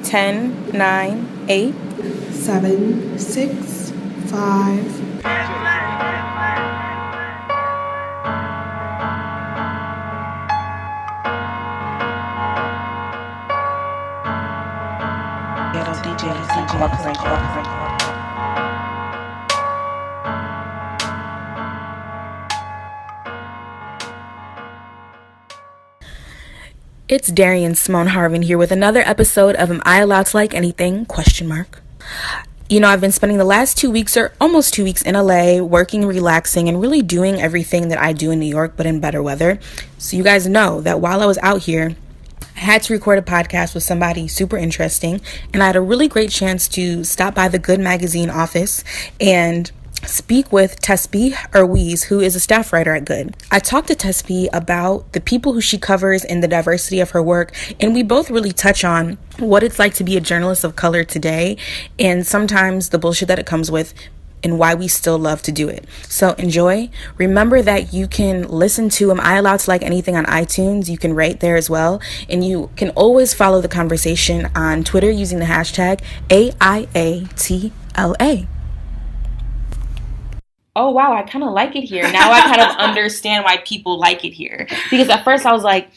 10, 9, 8, 7, 6, 5. It's Darian Simone Harvin here with another episode of Am I Allowed to Like Anything? ? You know, I've been spending the last 2 weeks or almost 2 weeks in LA, working, relaxing, and really doing everything that I do in New York, but in better weather. So you guys know that while I was out here, I had to record a podcast with somebody super interesting, and I had a really great chance to stop by the Good Magazine office and speak with Tasbeeh Herwees, who is a staff writer at Good. I talked to Tasbeeh about the people who she covers and the diversity of her work, and we both really touch on what it's like to be a journalist of color today, and sometimes the bullshit that it comes with, and why we still love to do it. So enjoy. Remember that you can listen to Am I Allowed to Like Anything on iTunes. You can rate there as well. And you can always follow the conversation on Twitter using the hashtag AIATLA. Oh, wow, I kind of like it here. Now I kind of understand why people like it here. Because at first I was like,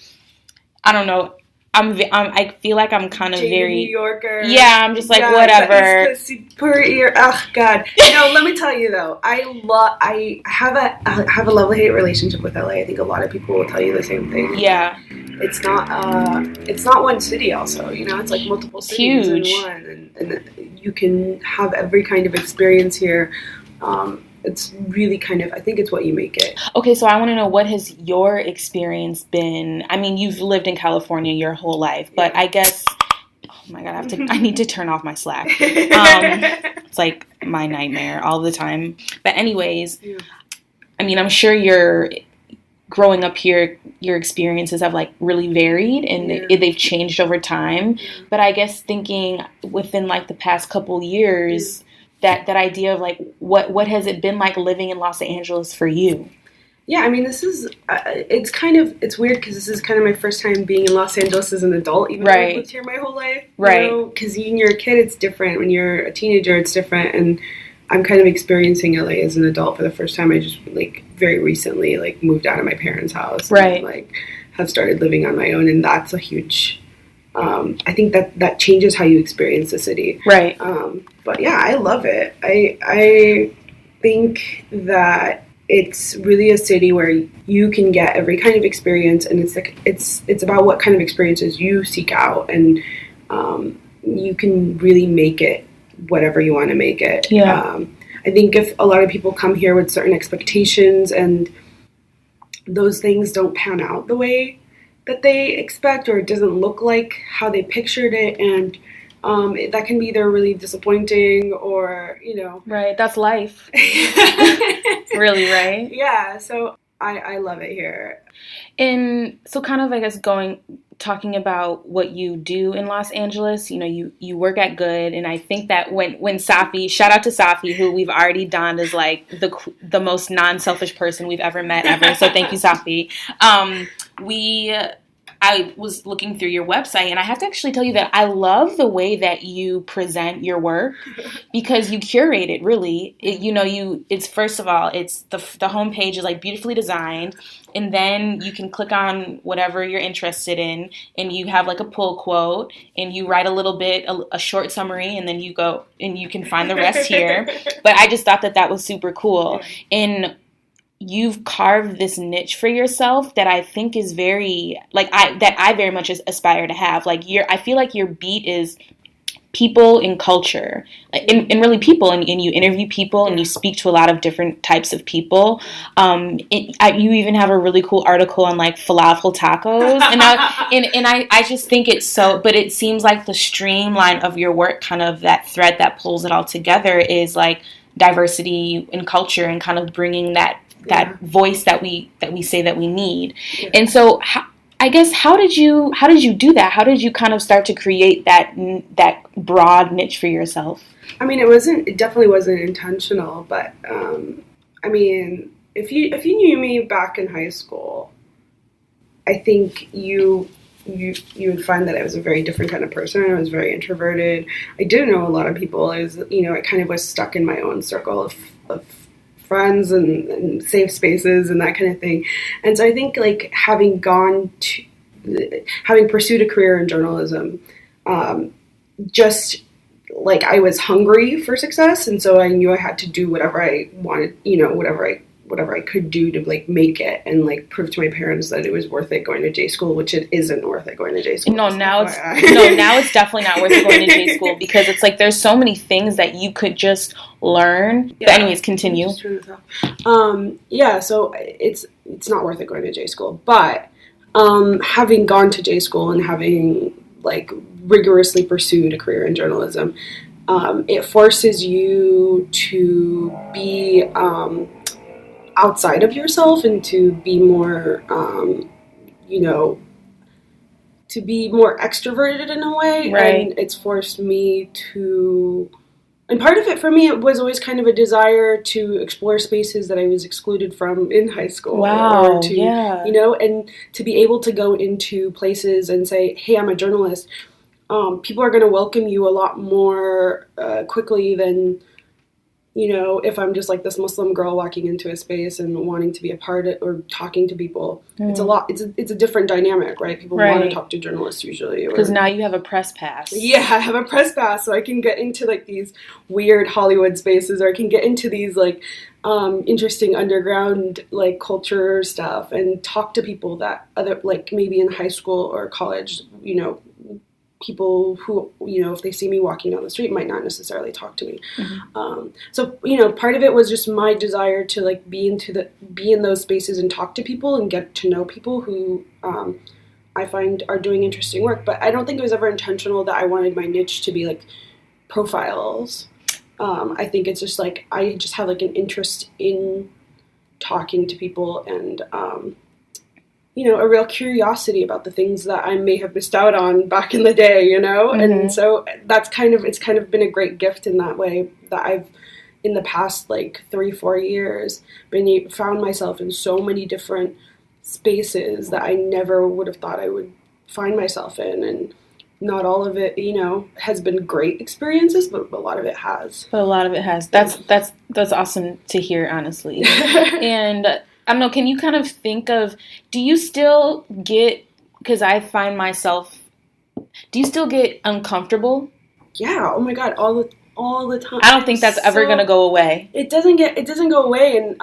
I don't know. I feel like I'm kind of very New Yorker. Yeah, I'm just like, whatever. Oh God. No, let me tell you though. I have a love-hate relationship with LA. I think a lot of people will tell you the same thing. Yeah. It's not one city. Also, you know, it's like multiple cities in one, and you can have every kind of experience here. It's really kind of, I think it's what you make it. Okay, so I want to know, what has your experience been? I mean, you've lived in California your whole life, but I guess, oh my God, I need to turn off my Slack. It's like my nightmare all the time. But anyways, I mean, I'm sure you're growing up here, your experiences have like really varied and they've changed over time. But I guess thinking within like the past couple years, that idea of like what has it been like living in Los Angeles for you? Yeah, I mean, this is it's weird because this is kind of my first time being in Los Angeles as an adult, even though I've lived here my whole life. Right. Because when you're a kid, it's different. When you're a teenager, it's different. And I'm kind of experiencing LA as an adult for the first time. I just like very recently like moved out of my parents' house. Right. And, like have started living on my own, and that's a huge. I think that changes how you experience the city. Right. But yeah, I love it. I think that it's really a city where you can get every kind of experience, and it's about what kind of experiences you seek out, and you can really make it whatever you want to make it. Yeah. I think if a lot of people come here with certain expectations and those things don't pan out the way that they expect, or it doesn't look like how they pictured it, and that can be either really disappointing or, you know. Right, that's life. Really, right? Yeah, so I love it here. And so kind of, I guess, talking about what you do in Los Angeles, you know, you work at Good, and I think that when Safi, shout out to Safi, who we've already donned as like the most non-selfish person we've ever met ever, so thank you, Safi. I was looking through your website, and I have to actually tell you that I love the way that you present your work, because you curate it really. It's first of all, it's the homepage is like beautifully designed, and then you can click on whatever you're interested in, and you have like a pull quote, and you write a little bit, a short summary, and then you go and you can find the rest here. But I just thought that was super cool. And you've carved this niche for yourself that I think is very, like, I very much aspire to have. Like, I feel like your beat is people and culture, and really people, and you interview people, and you speak to a lot of different types of people. You even have a really cool article on like falafel tacos, and I just think it's so. But it seems like the streamline of your work, kind of that thread that pulls it all together, is like diversity in culture and kind of bringing that voice that we say that we need. Yeah. And so I guess how did you do that? How did you kind of start to create that broad niche for yourself? I mean, it definitely wasn't intentional, but I mean, if you knew me back in high school, I think you you would find that I was a very different kind of person. I was very introverted. I didn't know a lot of people. I was, I kind of was stuck in my own circle of friends and safe spaces and that kind of thing. And so I think like having pursued a career in journalism, just like I was hungry for success, and so I knew I had to do whatever I wanted, whatever I could do to like make it and like prove to my parents that it was worth it going to J school, which it isn't worth it going to J school. Now it's definitely not worth it going to J school, because it's like there's so many things that you could just learn. Yeah. But anyways, continue. So it's not worth it going to J school, but having gone to J school and having like rigorously pursued a career in journalism, it forces you to be outside of yourself and to be more, to be more extroverted in a way. Right. And it's forced me to, and part of it for me, it was always kind of a desire to explore spaces that I was excluded from in high school. Wow. Or to, yeah. And to be able to go into places and say, hey, I'm a journalist. People are going to welcome you a lot more quickly than, if I'm just like this Muslim girl walking into a space and wanting to be a part of it or talking to people. It's a lot. It's a different dynamic, right? People want to talk to journalists usually. Because now you have a press pass. Yeah, I have a press pass, so I can get into like these weird Hollywood spaces, or I can get into these like interesting underground like culture stuff and talk to people that other like maybe in high school or college, people who, if they see me walking down the street might not necessarily talk to me. Mm-hmm. So part of it was just my desire to like be in those spaces and talk to people and get to know people who I find are doing interesting work. But I don't think it was ever intentional that I wanted my niche to be like profiles. I think it's just like I just have like an interest in talking to people and a real curiosity about the things that I may have missed out on back in the day, Mm-hmm. And so it's kind of been a great gift in that way, that I've, in the past, like 3-4 years, found myself in so many different spaces that I never would have thought I would find myself in. And not all of it, has been great experiences, but a lot of it has. That's awesome to hear, honestly. And I don't know, can you kind of think of, do you still get, because I find myself, do you still get uncomfortable? Yeah, oh my God, all the time. I don't think that's ever going to go away. It doesn't go away, and,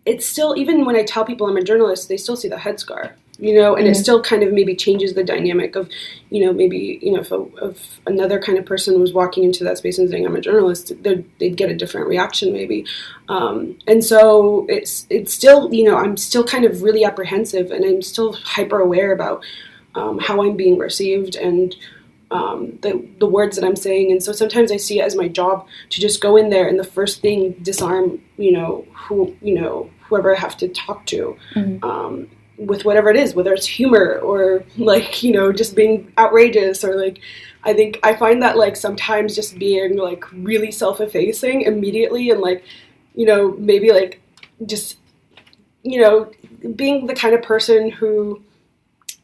it's still, even when I tell people I'm a journalist, they still see the headscarf. And mm-hmm. It still kind of maybe changes the dynamic of, maybe, if another kind of person was walking into that space and saying I'm a journalist, they'd get a different reaction maybe. And so it's still, I'm still kind of really apprehensive, and I'm still hyper aware about how I'm being received and the words that I'm saying. And so sometimes I see it as my job to just go in there and the first thing disarm, whoever I have to talk to. Mm-hmm. With whatever it is, whether it's humor or like, just being outrageous, or like, I find that like sometimes just being like really self-effacing immediately and like, maybe like just, being the kind of person who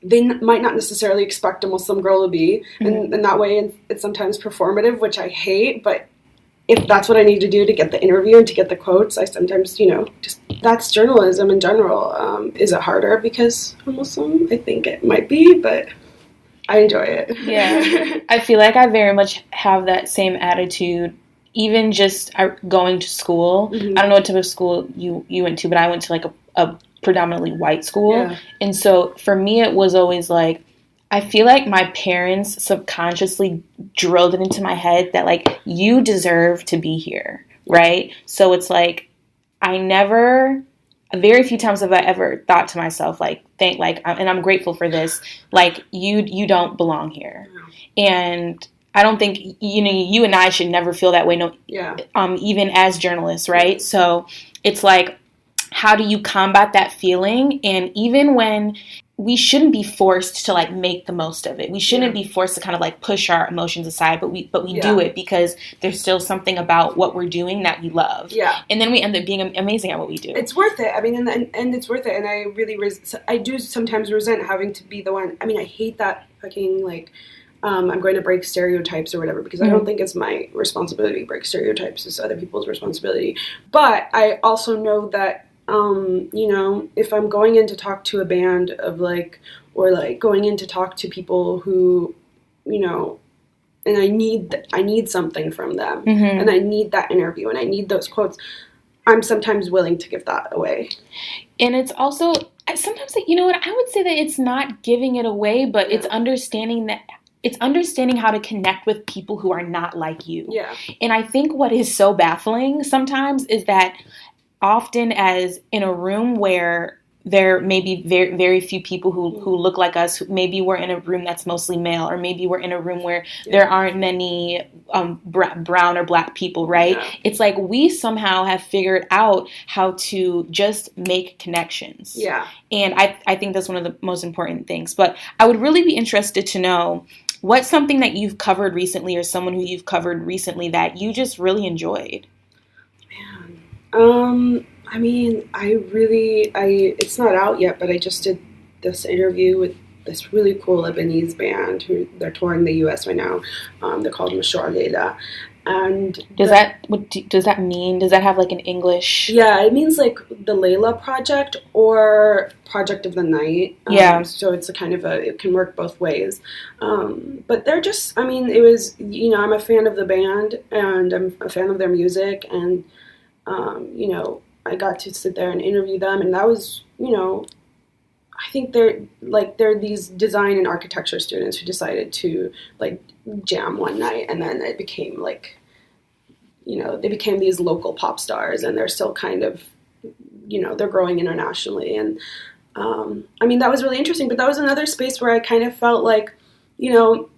they might not necessarily expect a Muslim girl to be. Mm-hmm. And that way it's sometimes performative, which I hate, but if that's what I need to do to get the interview and to get the quotes, I sometimes, just that's journalism in general. Is it harder because I'm Muslim? I think it might be, but I enjoy it. Yeah. I feel like I very much have that same attitude, even just going to school. Mm-hmm. I don't know what type of school you went to, but I went to like a predominantly white school. Yeah. And so for me, it was always like, I feel like my parents subconsciously drilled it into my head that, like, you deserve to be here, right? So it's like, very few times have I ever thought to myself, like, and I'm grateful for this, like, you don't belong here. And I don't think, you and I should never feel that way, even as journalists, right? So it's like, how do you combat that feeling? And even when we shouldn't be forced to like make the most of it. We shouldn't Yeah. be forced to kind of like push our emotions aside, but we Yeah. do it because there's still something about what we're doing that we love. Yeah. And then we end up being amazing at what we do. It's worth it. I mean, and it's worth it. And I really, I do sometimes resent having to be the one. I mean, I hate that fucking like, I'm going to break stereotypes or whatever, because I don't think it's my responsibility to break stereotypes. It's other people's responsibility. But I also know that, you know, if I'm going in to talk to a band of like, or like going in to talk to people who, you know, and I need something from them, and I need that interview, and I need those quotes, I'm sometimes willing to give that away. And it's also sometimes, like, you know what, I would say that it's not giving it away, but it's understanding how to connect with people who are not like you. Yeah. And I think what is so baffling sometimes is that often as in a room where there may be very, very few people who look like us, maybe we're in a room that's mostly male, or maybe we're in a room where there aren't many brown or black people, right? Yeah. It's like we somehow have figured out how to just make connections. Yeah. And I think that's one of the most important things. But I would really be interested to know, what's something that you've covered recently, or someone who you've covered recently that you just really enjoyed? I mean, it's not out yet, but I just did this interview with this really cool Lebanese band who they're touring the U.S. right now. They're called Musharavada. And what does that mean? Does that have like an English? Yeah, it means like the Layla Project or Project of the Night. So it's it can work both ways. But they're just, I mean, it was, you know, I'm a fan of the band and I'm a fan of their music, and you know, I got to sit there and interview them, and that was, you know, I think they're these design and architecture students who decided to like jam one night, and then it became like, you know, they became these local pop stars, and they're still kind of, you know, they're growing internationally. And I mean, that was really interesting, but that was another space where I kind of felt like, you know,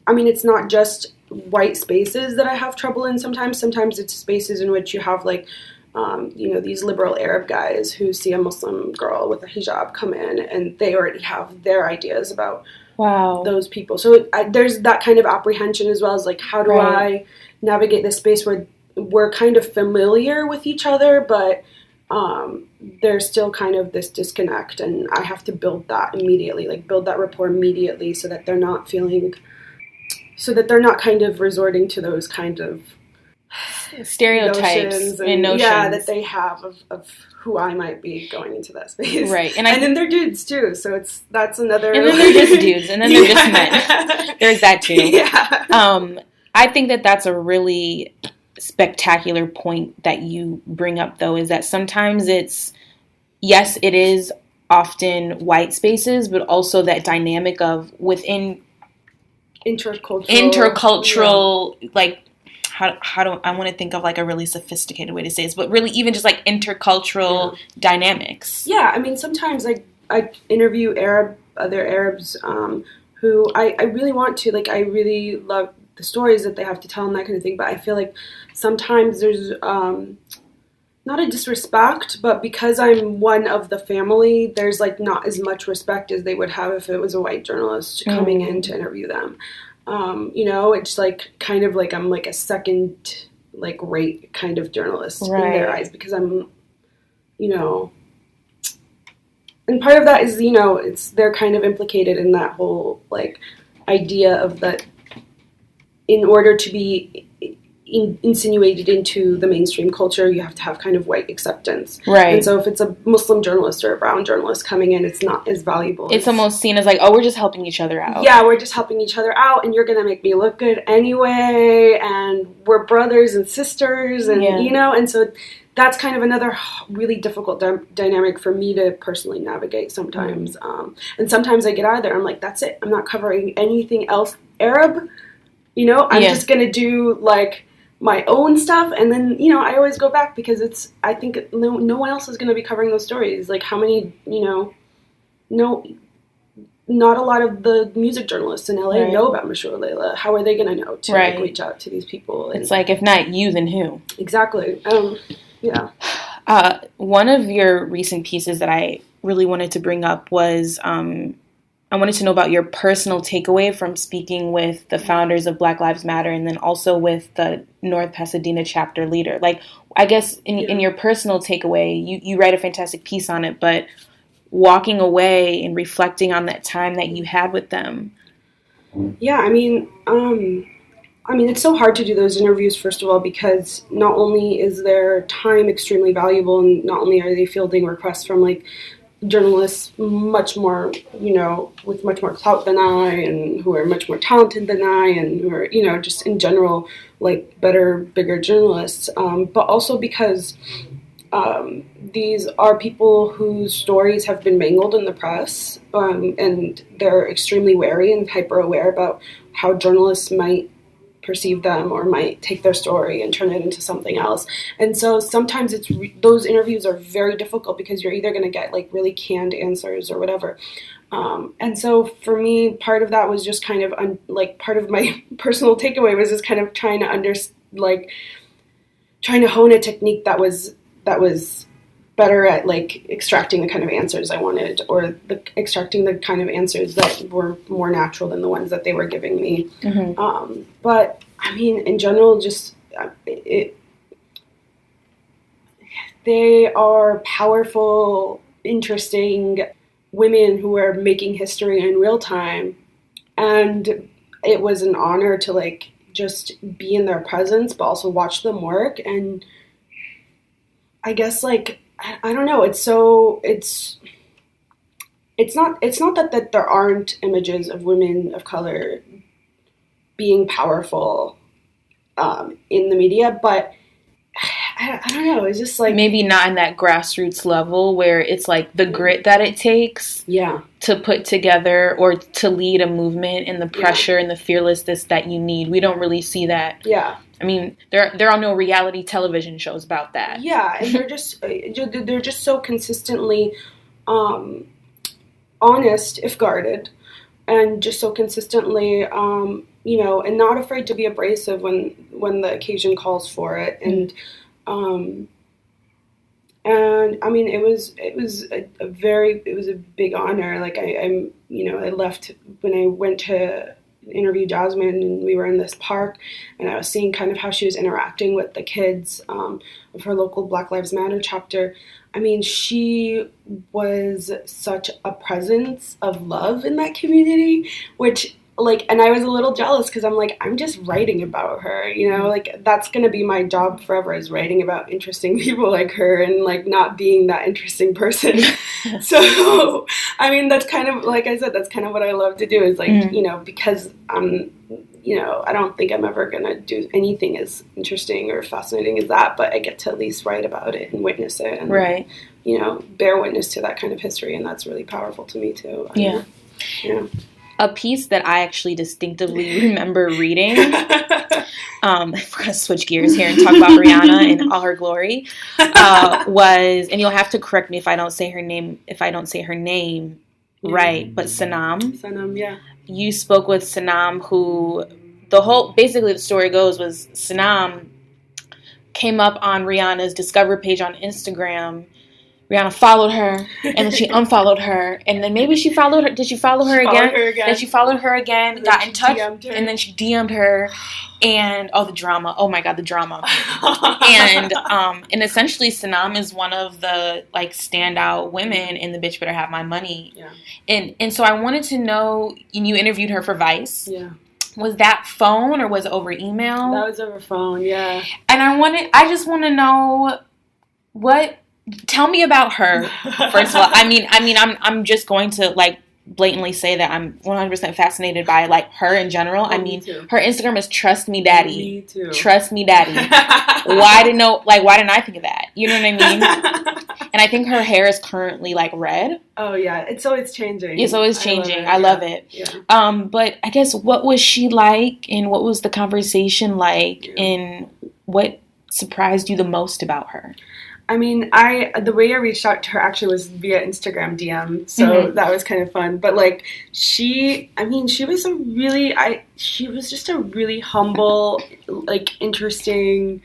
I mean, it's not just white spaces that I have trouble in sometimes it's spaces in which you have like, you know, these liberal Arab guys who see a Muslim girl with a hijab come in, and they already have their ideas about those people. So there's that kind of apprehension as well, as like, how do I navigate this space where we're kind of familiar with each other, but there's still kind of this disconnect, and I have to build that immediately, like build that rapport immediately, so that they're not kind of resorting to those kind of stereotypes and notions that they have of who I might be going into that space. Right. And then they're dudes too, so that's another. And then they're just dudes, and then they're just men. There's that too. Yeah. I think that that's a really spectacular point that you bring up, though, is that sometimes it is often white spaces, but also that dynamic of within intercultural, like, how do I want to think of like a really sophisticated way to say this, but really even just like intercultural dynamics. Yeah, I mean, sometimes I interview other Arabs who I really want to, like, I really love the stories that they have to tell and that kind of thing, but I feel like sometimes there's not a disrespect, but because I'm one of the family, there's like not as much respect as they would have if it was a white journalist coming in to interview them. You know, it's like kind of like I'm like a second like rate kind of journalist in their eyes, because I'm, you know, and part of that is, you know, they're kind of implicated in that whole like idea of that in order to be insinuated into the mainstream culture, you have to have kind of white acceptance. Right. And so if it's a Muslim journalist or a brown journalist coming in, it's not as valuable. It's almost seen as like, oh, we're just helping each other out. Yeah, we're just helping each other out, and you're going to make me look good anyway, and we're brothers and sisters, and, you know, and so that's kind of another really difficult dynamic for me to personally navigate sometimes. And sometimes I get out of there, I'm like, that's it. I'm not covering anything else Arab. You know, I'm just going to do like my own stuff, and then, you know, I always go back because I think no one else is going to be covering those stories. Like, how many, you know, not a lot of the music journalists in LA know about Mashur Layla. How are they going to know to like reach out to these people? And it's like, if not you, then who? Exactly. Yeah. One of your recent pieces that I really wanted to bring up was I wanted to know about your personal takeaway from speaking with the founders of Black Lives Matter and then also with the North Pasadena chapter leader. Like, I guess in your personal takeaway, you write a fantastic piece on it, but walking away and reflecting on that time that you had with them. Yeah, I mean, it's so hard to do those interviews, first of all, because not only is their time extremely valuable, and not only are they fielding requests from, like, journalists much more, with much more clout than I, and who are much more talented than I, and who are, just in general, like, better, bigger journalists, but also because these are people whose stories have been mangled in the press, and they're extremely wary and hyper aware about how journalists might perceive them or might take their story and turn it into something else. And so sometimes those interviews are very difficult because you're either going to get like really canned answers or whatever. And so for me, part of that was just kind of part of my personal takeaway was just kind of trying to hone a technique that was better at like extracting the kind of answers I wanted, or extracting the kind of answers that were more natural than the ones that they were giving me. Mm-hmm. But I mean, in general, just they are powerful, interesting women who are making history in real time, and it was an honor to like just be in their presence, but also watch them work. And I guess like I don't know. It's not that there aren't images of women of color being powerful in the media, but I don't know. It's just like maybe not in that grassroots level where it's like the grit that it takes to put together or to lead a movement, and the pressure and the fearlessness that you need. We don't really see that. Yeah. I mean, there are no reality television shows about that. Yeah, and they're just so consistently honest, if guarded, and just so consistently, and not afraid to be abrasive when the occasion calls for it. And I mean, it was a big honor. Like I left when I went to interview Jasmine, and we were in this park, and I was seeing kind of how she was interacting with the kids of her local Black Lives Matter chapter. I mean, she was such a presence of love in that community, which and I was a little jealous because I'm like, I'm just writing about her, like that's going to be my job forever, is writing about interesting people like her, and like not being that interesting person. So, I mean, that's kind of, like I said, that's kind of what I love to do, is like, because I don't think I'm ever going to do anything as interesting or fascinating as that, but I get to at least write about it and witness it and, bear witness to that kind of history. And that's really powerful to me too. Yeah. A piece that I actually distinctively remember reading, we're going to switch gears here and talk about Rihanna in all her glory, was, and you'll have to correct me if I don't say her name right, but Sonam. Sonam, yeah. You spoke with Sonam, who basically the story goes was Sonam came up on Rihanna's Discover page on Instagram. Rihanna followed her, and then she unfollowed her, and then maybe she followed her. Did she follow her again? Then she followed her again, got in touch, and then she DM'd her, and the drama. Oh my God, the drama. And essentially, Sonam is one of the like standout women in the Bitch Better Have My Money. Yeah. And so I wanted to know, you interviewed her for Vice. Yeah. Was that phone or was it over email? That was over phone, yeah. And I just want to know tell me about her, first of all. I mean, I'm just going to like blatantly say that I'm 100% fascinated by like her in general. I mean, her Instagram is Trust Me Daddy. Me too. Trust Me Daddy. Why didn't I think of that? You know what I mean? And I think her hair is currently like red. Oh yeah, it's always changing. It's always changing. I love it. Yeah. But I guess, what was she like, and what was the conversation like, and what surprised you the most about her? I mean, the way I reached out to her actually was via Instagram DM, so that was kind of fun. But like, she was just a really humble, like interesting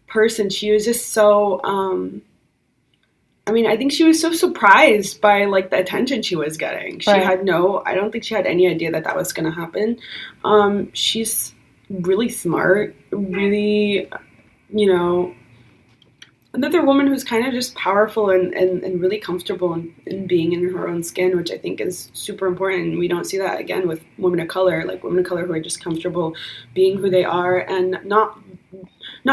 person. She was just so I mean, I think she was so surprised by, like, the attention she was getting. She had I don't think she had any idea that was going to happen. She's really smart, really, another woman who's kind of just powerful and really comfortable in being in her own skin, which I think is super important. We don't see that, again, with women of color, like women of color who are just comfortable being who they are and not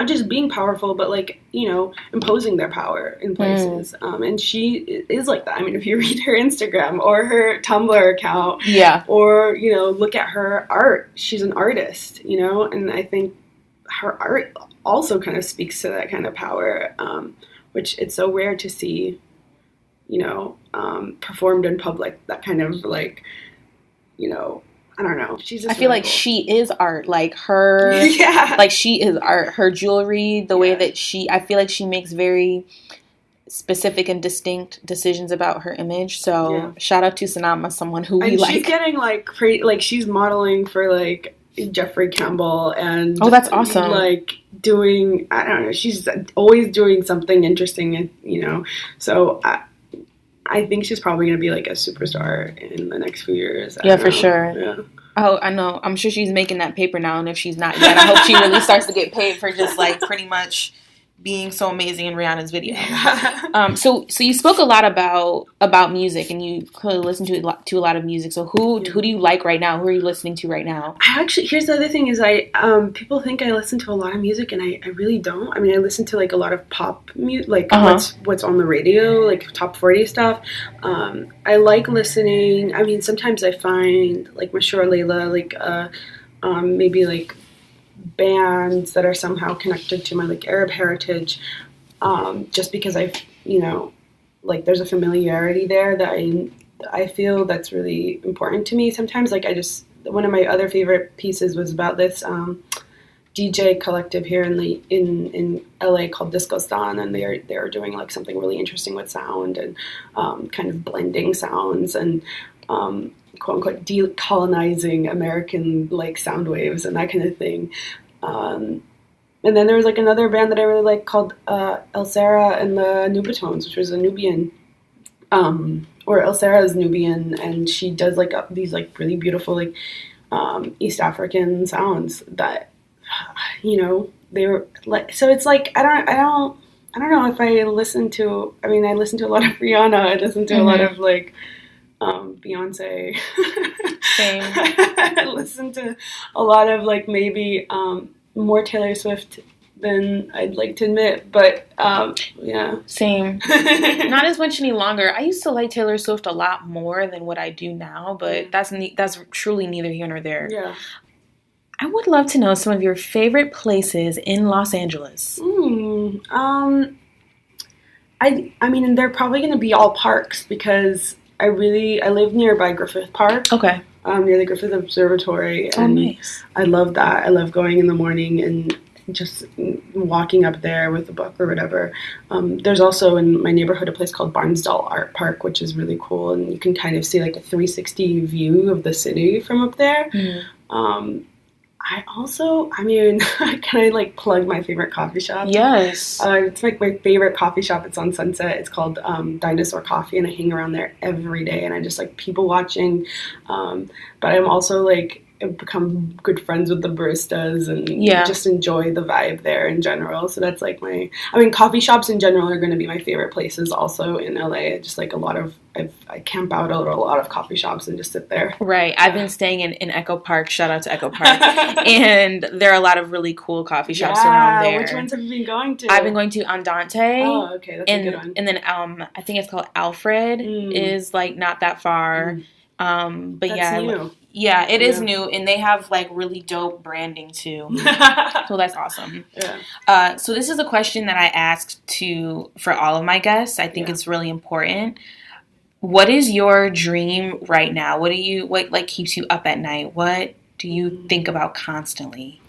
just being powerful, but, like, imposing their power in places. And she is like that. I mean, if you read her Instagram or her Tumblr account, or, look at her art, she's an artist, and I think her art also kind of speaks to that kind of power, which it's so rare to see, performed in public, that kind of, like, I don't know. She's just I feel really like cool. She is art. Like her, like she is art. Her jewelry, the way that I feel like she makes very specific and distinct decisions about her image. So shout out to Sonam, someone who we like. She's getting, like, she's modeling for, like, Jeffrey Campbell, and that's awesome. Like, doing, I don't know, she's always doing something interesting, so I think she's probably going to be, like, a superstar in the next few years. Yeah, for sure. Yeah. Oh, I know. I'm sure she's making that paper now, and if she's not yet, I hope she really starts to get paid for just, like, pretty much being so amazing in Rihanna's video. So you spoke a lot about music, and you clearly listen to a lot of music. So who do you like right now? Who are you listening to right now? Here's the other thing is people think I listen to a lot of music, and I really don't. I mean, I listen to, like, a lot of pop music, like what's on the radio, like top 40 stuff. I like listening. I mean, sometimes I find, like, Musharavada, like maybe, like, bands that are somehow connected to my, like, Arab heritage, just because like, there's a familiarity there that I feel that's really important to me. Sometimes, like, one of my other favorite pieces was about this DJ collective here in LA called Disco Stan, and they're doing, like, something really interesting with sound and kind of blending sounds and quote unquote decolonizing American, like, sound waves and that kind of thing. And then there was, like, another band that I really like called El Sarah and the Nubatones, which was a Nubian, or El Sarah is Nubian, and she does, like, these, like, really beautiful, like, East African sounds that, they were, like, so it's like, I don't know if I listen to a lot of Rihanna, I listen to a lot of, like, Beyonce. Same. I listen to a lot of, like, maybe more Taylor Swift than I'd like to admit, but yeah. Same. Not as much any longer. I used to like Taylor Swift a lot more than what I do now, but that's truly neither here nor there. Yeah. I would love to know some of your favorite places in Los Angeles. I mean, they're probably going to be all parks because I live nearby Griffith Park. Okay. Near the Griffith Observatory. And nice. I love that. I love going in the morning and just walking up there with a book or whatever. There's also in my neighborhood a place called Barnsdall Art Park, which is really cool. And you can kind of see, like, a 360 view of the city from up there. Can I, like, plug my favorite coffee shop? Yes. It's, like, my favorite coffee shop. It's on Sunset. It's called Dinosaur Coffee, and I hang around there every day, and I just like people watching. But I'm also, like, I've become good friends with the baristas and just enjoy the vibe there in general. So that's, like, coffee shops in general are going to be my favorite places also in LA. I just like I camp out at a lot of coffee shops and just sit there. Right. I've been staying in Echo Park. Shout out to Echo Park. And there are a lot of really cool coffee shops around there. Which ones have you been going to? I've been going to Andante. Oh, okay. That's a good one. And then I think it's called Alfred is, like, not that far. But that's new. Yeah, it is new, and they have, like, really dope branding too. So that's awesome. Yeah. So this is a question that I asked for all of my guests. I think it's really important. What is your dream right now? What like keeps you up at night? What do you think about constantly?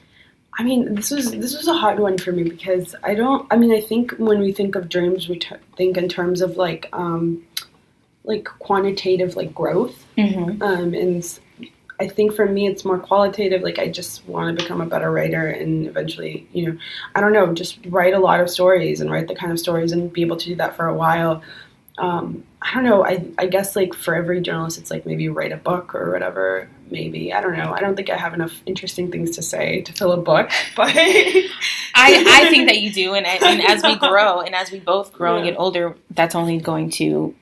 I mean, this was a hard one for me because I think when we think of dreams, we think in terms of, like quantitative, like, growth. And I think for me it's more qualitative. Like I just want to become a better writer and eventually, I don't know, just write a lot of stories and write the kind of stories and be able to do that for a while. I don't know. I guess like for every journalist, it's like maybe write a book or whatever. Maybe, I don't know. I don't think I have enough interesting things to say to fill a book, but I think that you do. And as we grow and as we both grow and get older, that's only going to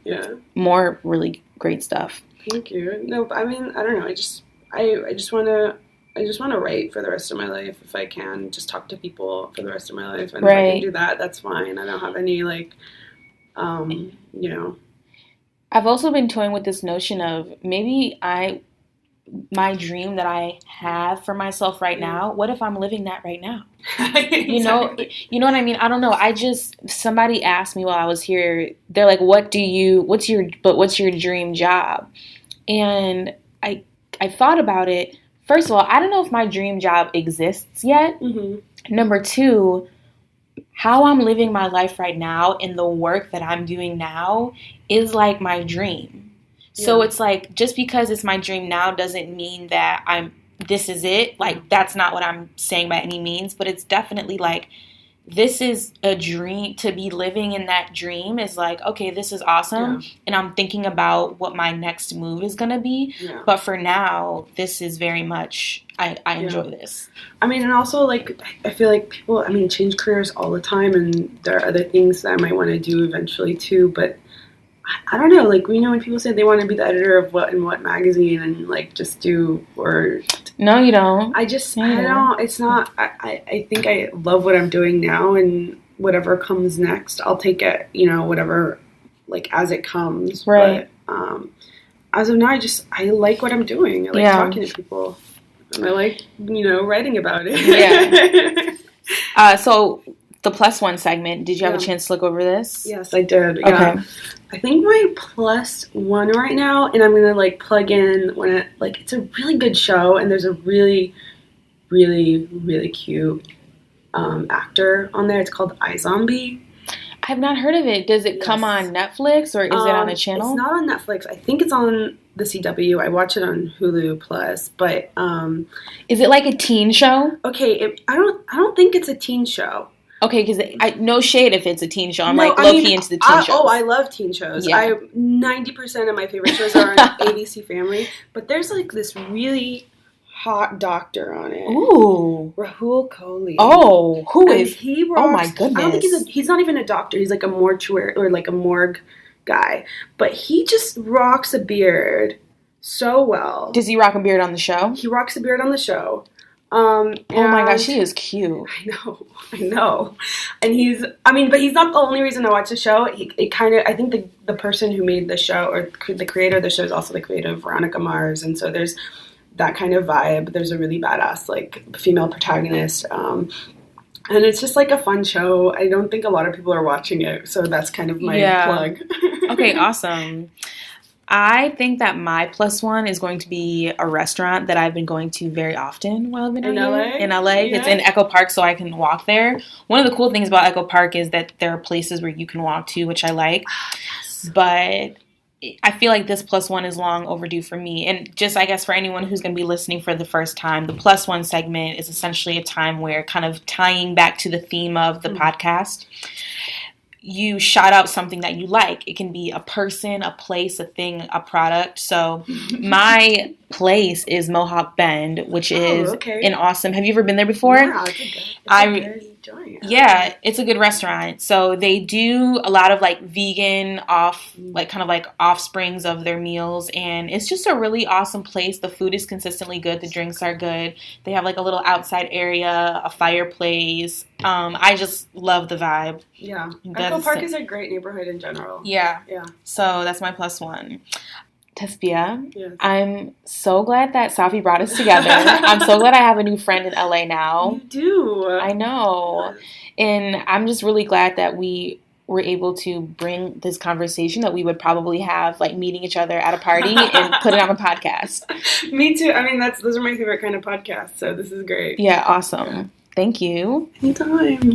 more really great stuff. Thank you. No, I mean, I don't know. I just want to write for the rest of my life if I can. Just talk to people for the rest of my life, and if I can do that, that's fine. I don't have any I've also been toying with this notion of maybe my dream that I have for myself right now. What if I'm living that right now? Exactly. You know what I mean? I don't know. Somebody asked me while I was here. They're like, "What's your dream job?" And I thought about it. First of all, I don't know if my dream job exists yet. Mm-hmm. Number two, how I'm living my life right now and the work that I'm doing now is like my dream. Yeah. So it's like, just because it's my dream now doesn't mean that this is it. Like, that's not what I'm saying by any means, but it's definitely like, this is a dream. To be living in that dream is like, okay, this is awesome. Yeah. And I'm thinking about what my next move is going to be. Yeah. But for now, this is very much, I enjoy this. I mean, and also, like, I feel like people, change careers all the time, and there are other things that I might want to do eventually too, but I don't know, like, when people say they want to be the editor of what magazine and, like, just do, or... No, you don't. I don't, it's not, I think I love what I'm doing now, and whatever comes next, I'll take it, whatever, like, as it comes. Right. But, as of now, I like what I'm doing. I like talking to people. And I like, writing about it. Yeah. So... the +1 segment, did you have a chance to look over this? Yes, I did. Yeah. Okay. I think my +1 right now, and I'm going to, like, plug in it's a really good show, and there's a really, really, really cute actor on there. It's called iZombie. I have not heard of it. Does it come on Netflix, or is it on a channel? It's not on Netflix. I think it's on the CW. I watch it on Hulu Plus, but... is it like a teen show? Okay, I don't think it's a teen show. Okay, because no shade if it's a teen show. I'm low-key into the teen shows. Oh, I love teen shows. Yeah. 90% of my favorite shows are on ABC Family. But there's, like, this really hot doctor on it. Ooh. Rahul Kohli. Oh, who is? He rocks, oh, my goodness. I don't think he's not even a doctor. He's, like, a mortuary, or, like, a morgue guy. But he just rocks a beard so well. Does he rock a beard on the show? He rocks a beard on the show. Oh my gosh, he is cute. I know. And but he's not the only reason I watch the show. I think the person who made the show, or the creator of the show, is also the creator of Veronica Mars. And so there's that kind of vibe. There's a really badass, like, female protagonist. And it's just, like, a fun show. I don't think a lot of people are watching it. So that's kind of my plug. Okay, awesome. I think that my +1 is going to be a restaurant that I've been going to very often while I've been in LA. In LA, yeah. It's in Echo Park, so I can walk there. One of the cool things about Echo Park is that there are places where you can walk to, which I like. Yes. But I feel like this +1 is long overdue for me. And just, I guess, for anyone who's going to be listening for the first time, the +1 segment is essentially a time where, kind of tying back to the theme of the podcast, you shout out something that you like. It can be a person, a place, a thing, a product. So my place is Mohawk Bend, which is an awesome... Have you ever been there before? Yeah, it's a good restaurant. So they do a lot of, like, vegan offsprings of their meals, and it's just a really awesome place. The food is consistently good. The drinks are good. They have, like, a little outside area, a fireplace. I just love the vibe. Yeah. Echo Park is a great neighborhood in general. Yeah. Yeah. So that's my +1. Tasbeeh, yes. I'm so glad that Safi brought us together. I'm so glad I have a new friend in LA now. You do. I know. Yes. And I'm just really glad that we were able to bring this conversation that we would probably have, like, meeting each other at a party and put it on a podcast. Me too. I mean, those are my favorite kind of podcasts, so this is great. Yeah, awesome. Thank you. Anytime.